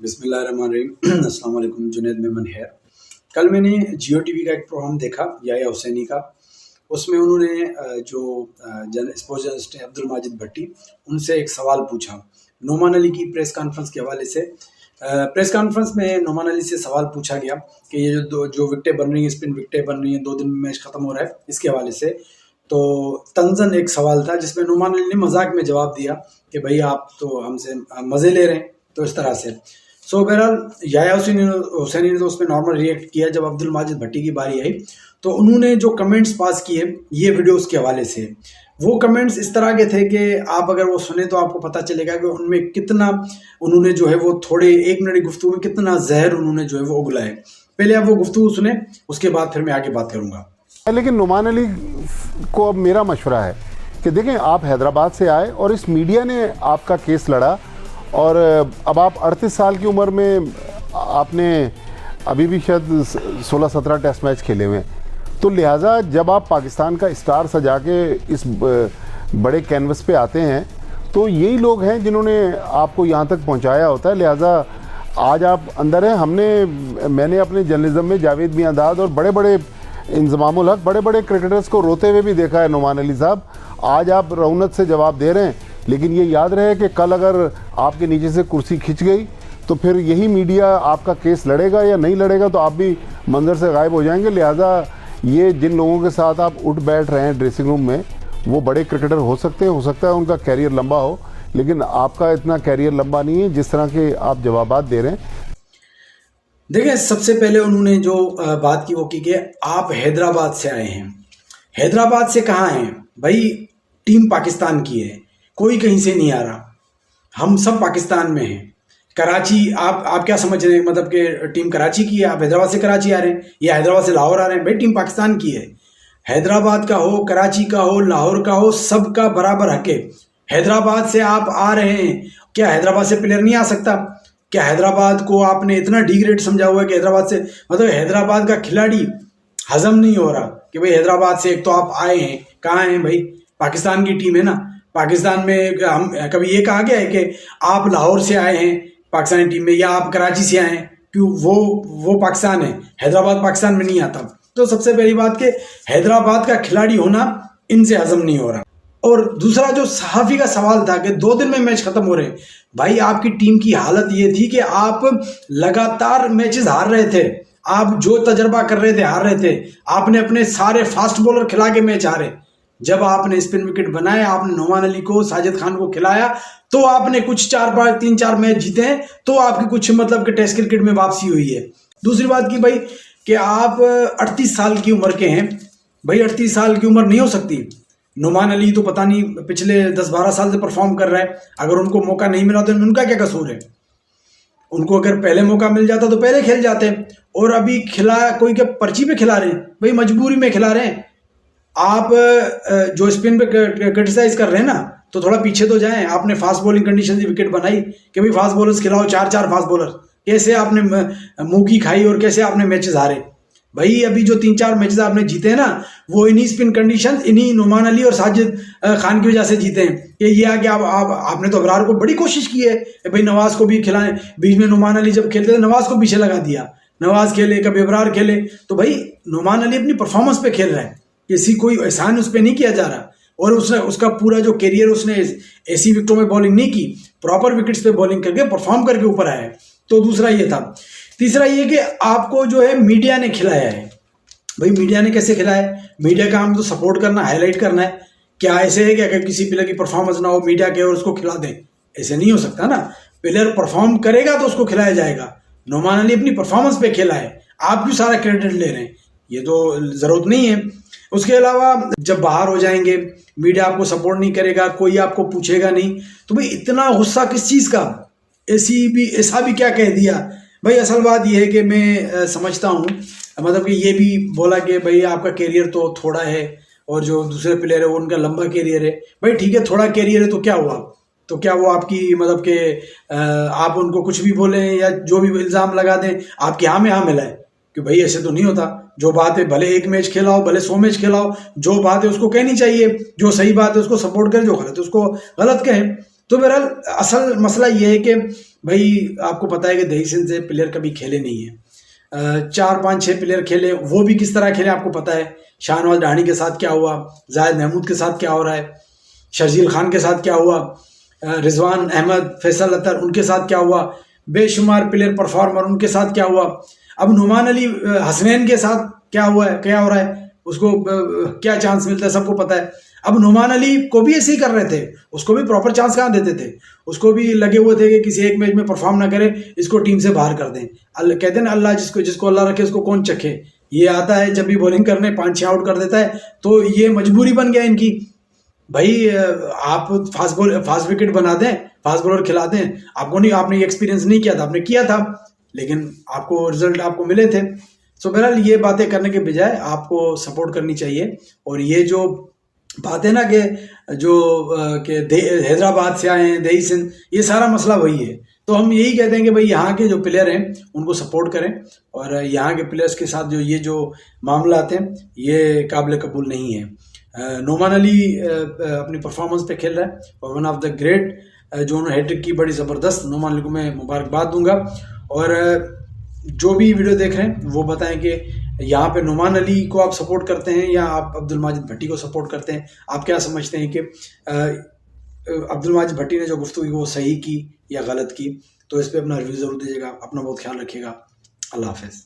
बिस्मिल्लाहिर्रहमानिर्रहीम। अस्सलाम वालेकुम। जुनैद मेमन है। कल मैंने जियो टीवी का एक प्रोग्राम देखा याह्या हुसैनी का। उसमें उन्होंने जो स्पोर्ट्स जर्नलिस्ट हैं अब्दुल माजिद भट्टी, उनसे एक सवाल पूछा नोमान अली की प्रेस कॉन्फ्रेंस के हवाले से। प्रेस कॉन्फ्रेंस में नोमान अली से सवाल पूछा गया कि ये जो विकटें बन रही हैं, स्पिन विकटें बन रही हैं, 2 दिन में मैच ख़त्म हो रहा है, इसके हवाले से। तो तंजन एक सवाल था जिसमें नोमान अली ने मजाक में जवाब दिया कि भाई आप तो हमसे मज़े ले रहे हैं, तो इस तरह से। सो बहरहाल याह्या हुसैनी ने तो उस पर नॉर्मल रिएक्ट किया। जब अब्दुल माजिद भट्टी की बारी आई तो उन्होंने जो कमेंट्स पास किए ये वीडियोस के हवाले से, वो कमेंट्स इस तरह के थे कि आप अगर वो सुने तो आपको पता चलेगा कि उनमें कितना उन्होंने जो है वो थोड़े 1 मिनट की गुफ्तगू में कितना जहर उन्होंने जो है वो उगला है। पहले आप वो गुफ्तगू सुने, उसके बाद फिर मैं आगे बात करूँगा। लेकिन नोमान अली को अब मेरा मशवरा है कि देखें, आप हैदराबाद से आए और इस मीडिया ने आपका केस लड़ा, और अब आप 38 साल की उम्र में आपने अभी भी शायद 16-17 टेस्ट मैच खेले हुए हैं, तो लिहाजा जब आप पाकिस्तान का स्टार सजा के इस बड़े कैनवस पे आते हैं तो यही लोग हैं जिन्होंने आपको यहाँ तक पहुँचाया होता है। लिहाजा आज आप अंदर हैं। मैंने अपने जर्नलिज्म में जावेद मियांदाद और बड़े बड़े इंजमामुल हक, बड़े बड़े क्रिकेटर्स को रोते हुए भी देखा है। नोमान अली साहब, आज आप रौनक से जवाब दे रहे हैं, लेकिन ये याद रहे कि कल अगर आपके नीचे से कुर्सी खिंच गई तो फिर यही मीडिया आपका केस लड़ेगा या नहीं लड़ेगा, तो आप भी मंजर से गायब हो जाएंगे। लिहाजा ये जिन लोगों के साथ आप उठ बैठ रहे हैं ड्रेसिंग रूम में, वो बड़े क्रिकेटर हो सकते हैं, हो सकता है उनका कैरियर लंबा हो, लेकिन आपका इतना कैरियर लंबा नहीं है जिस तरह के आप जवाबात दे रहे हैं। देखिए, सबसे पहले उन्होंने जो बात की वो की कि आप हैदराबाद से आए हैं। हैदराबाद से कहाँ हैं भाई? टीम पाकिस्तान की है, कोई कहीं से नहीं आ रहा, हम सब पाकिस्तान में हैं। कराची आप क्या समझ रहे हैं, मतलब कि टीम कराची की है, आप हैदराबाद से कराची आ रहे हैं या हैदराबाद से लाहौर आ रहे हैं? भाई टीम पाकिस्तान की है। हैदराबाद का हो, कराची का हो, लाहौर का हो, सबका बराबर हक है। हैदराबाद से आप आ रहे हैं, क्या हैदराबाद से प्लेयर नहीं आ सकता? क्या हैदराबाद को आपने इतना डिग्रेड समझा हुआ है कि हैदराबाद से, मतलब हैदराबाद का खिलाड़ी हजम नहीं हो रहा कि भाई हैदराबाद से एक तो आप आए हैं, कहाँ हैं भाई? पाकिस्तान की टीम है ना। पाकिस्तान में हम कभी ये कहा गया है कि आप लाहौर से आए हैं पाकिस्तानी टीम में या आप कराची से आए हैं? क्यों? वो पाकिस्तान है, हैदराबाद पाकिस्तान में नहीं आता। तो सबसे पहली बात कि हैदराबाद का खिलाड़ी होना इनसे हजम नहीं हो रहा। और दूसरा जो सहाफ़ी का सवाल था कि 2 दिन में मैच खत्म हो रहे हैं, भाई आपकी टीम की हालत ये थी कि आप लगातार मैचेस हार रहे थे, आप जो तजर्बा कर रहे थे हार रहे थे, आपने अपने सारे फास्ट बॉलर खिला के मैच हारे। जब आपने स्पिन विकेट बनाए, आपने नोमान अली को, साजिद खान को खिलाया, तो आपने कुछ 3-4 मैच जीते हैं, तो आपकी कुछ मतलब कि टेस्ट क्रिकेट में वापसी हुई है। दूसरी बात की भाई कि आप 38 साल की उम्र के हैं। भाई 38 साल की उम्र नहीं हो सकती। नोमान अली तो पता नहीं पिछले 10-12 साल से परफॉर्म कर रहा है। अगर उनको मौका नहीं मिला तो उनका क्या कसूर है? उनको अगर पहले मौका मिल जाता तो पहले खेल जाते, और अभी खिला कोई के पर्ची पे खिला रहे हैं, भाई मजबूरी में खिला रहे हैं। आप जो स्पिन पे क्रिटिसाइज कर रहे हैं ना, तो थोड़ा पीछे तो जाएं। आपने फास्ट बॉलिंग कंडीशन से विकेट बनाई कि भाई फास्ट बॉलर्स खिलाओ, 4-4 फास्ट बॉलर। कैसे आपने मुंह की खाई और कैसे आपने मैचेस हारे? भाई अभी जो 3-4 मैचेस आपने जीते हैं ना, वो इन्हीं स्पिन कंडीशन, इन्हीं नोमान अली और साजिद खान की वजह से जीते हैं। कि ये आगे आपने तो अबरार को बड़ी कोशिश की है भाई नवाज को भी खिलाएं। बीच में नोमान अली जब खेलते थे नवाज को पीछे लगा दिया, नवाज खेले कभी अबरार खेले। तो भाई नोमान अली अपनी परफॉर्मेंस पे खेल रहा है, किसी कोई एहसान उस पर नहीं किया जा रहा। और उसका पूरा जो कैरियर उसने ऐसी विकेटों में बॉलिंग नहीं की, प्रॉपर विकेट्स पे बॉलिंग करके परफॉर्म करके ऊपर आया है। तो दूसरा ये था। तीसरा ये कि आपको जो है मीडिया ने खिलाया है। भाई मीडिया ने कैसे खिलाया? मीडिया का काम तो सपोर्ट करना, हाईलाइट करना है। क्या ऐसे है कि अगर किसी प्लेयर की परफॉर्मेंस ना हो मीडिया के और उसको खिला दें? ऐसे नहीं हो सकता ना। प्लेयर परफॉर्म करेगा तो उसको खिलाया जाएगा। नोमान अली अपनी परफॉर्मेंस पे खेला है, आप क्यों सारा क्रेडिट ले रहे हैं? ये तो जरूरत नहीं है। उसके अलावा जब बाहर हो जाएंगे, मीडिया आपको सपोर्ट नहीं करेगा, कोई आपको पूछेगा नहीं, तो भाई इतना गुस्सा किस चीज़ का? ऐसा भी क्या कह दिया? भाई असल बात यह है कि मैं समझता हूँ, मतलब कि ये भी बोला कि भाई आपका कैरियर तो थोड़ा है और जो दूसरे प्लेयर है वो उनका लंबा कैरियर है। भाई ठीक है, थोड़ा कैरियर है तो क्या हुआ? तो क्या वो आपकी मतलब कि आप उनको कुछ भी बोलें या जो भी इल्ज़ाम लगा दें, आपके हाँ में हाँ मिलाए? कि भाई ऐसे तो नहीं होता। जो बात है, भले 1 मैच खेलाओ, भले 100 मैच खेलाओ, जो बात है उसको कहनी चाहिए, जो सही बात है उसको सपोर्ट करें, जो गलत है उसको गलत कहें। तो बहरहाल असल मसला ये है कि भाई आपको पता है कि दही सिंध से प्लेयर कभी खेले नहीं है, 4-5-6 प्लेयर खेले, वो भी किस तरह खेले आपको पता है। शाहनवाज ढाणी के साथ क्या हुआ, जायद महमूद के साथ क्या हो रहा है, शर्जील खान के साथ क्या हुआ, रिजवान अहमद, फैसल अतर, उनके साथ क्या हुआ, बेशुमार प्लेयर परफॉर्मर, उनके साथ क्या हुआ। अब नुमान अली हसनैन के साथ क्या हुआ है, क्या हो रहा है, उसको क्या चांस मिलता है सबको पता है। अब नुमान अली को भी ऐसे ही कर रहे थे, उसको भी प्रॉपर चांस कहाँ देते थे, उसको भी लगे हुए थे कि किसी एक मैच में परफॉर्म ना करे, इसको टीम से बाहर कर दें। कहते हैं ना, अल्लाह जिसको अल्लाह रखे उसको कौन चखे। ये आता है जब भी बॉलिंग करने 5-6 आउट कर देता है, तो ये मजबूरी बन गया इनकी। भाई आप फास्ट विकेट बना दें, फास्ट बॉलर खिला दें, आपको नहीं, आपने एक्सपीरियंस नहीं किया था, आपने किया था लेकिन आपको रिजल्ट आपको मिले थे। सो बहरहाल ये बातें करने के बजाय आपको सपोर्ट करनी चाहिए। और ये जो बात है ना कि जो हैदराबाद से आए हैं, दही सिंध, ये सारा मसला वही है। तो हम यही कहते हैं कि भाई यहाँ के जो प्लेयर हैं उनको सपोर्ट करें, और यहाँ के प्लेयर्स के साथ जो मामला आते हैं ये काबिल कबूल नहीं है। नोमान अली अपनी परफॉर्मेंस पे खेल रहा है और वन ऑफ द ग्रेट, जो उन्होंने हैट्रिक की, बड़ी ज़बरदस्त। नोमान अली को मैं मुबारकबाद दूंगा। और जो भी वीडियो देख रहे हैं वो बताएं कि यहाँ पे नोमान अली को आप सपोर्ट करते हैं या आप अब्दुल माजिद भट्टी को सपोर्ट करते हैं। आप क्या समझते हैं कि अब्दुल माजिद भट्टी ने जो गुफ्तगू की वो सही की या गलत की? तो इस पर अपना रिव्यू ज़रूर दीजिएगा। अपना बहुत ख्याल रखिएगा। अल्लाह हाफ़िज़।